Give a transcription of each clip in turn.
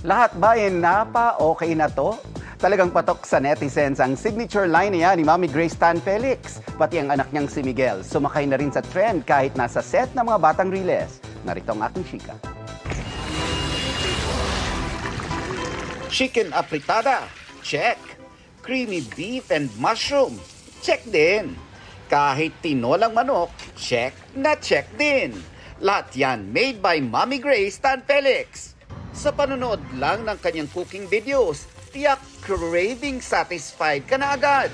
Lahat ba okay na to? Talagang patok sa netizens ang signature line niya ni Mami Grace Tan Felix. Pati ang anak niyang si Miguel, sumakay na rin sa trend kahit nasa set ng mga batang Riles. Narito ang aking chika. Chicken apritada, check. Creamy beef and mushroom, check din. Kahit tinolang manok, check na check din. Lahat yan made by Mami Grace Tan Felix. Sa panonood lang ng kanyang cooking videos, tiyak craving satisfied ka na agad.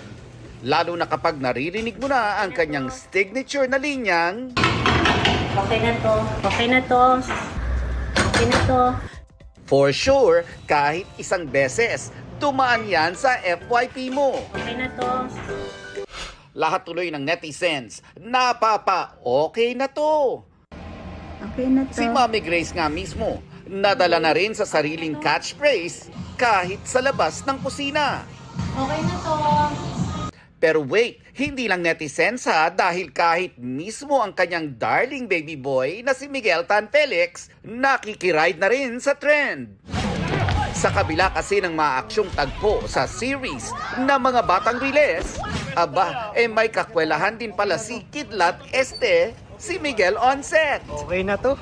Lalo na kapag naririnig mo na ang kanyang signature na linyang, Okay na to, okay na to, okay na to. for sure, kahit isang beses, dumaan yan sa FYP mo. Okay na to. Lahat tuloy ng netizens, okay na to. Okay na to. Si Mami Grace nga mismo, nadala na rin sa sariling catchphrase kahit sa labas ng kusina. Okay na to. Pero wait, hindi lang netizens ha, dahil kahit mismo ang kanyang darling baby boy na si Miguel Tan Felix, nakikiride na rin sa trend. Sa kabila kasi ng maaksyong tagpo sa series na mga batang Riles, may kakwelahan din pala si Kidlat Este, si Miguel on set. Okay na to.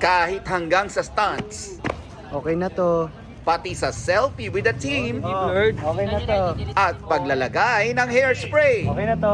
Kahit hanggang sa stunts, Okay na to. pati sa selfie with the team Okay na to. at paglalagay ng hairspray. Okay na to.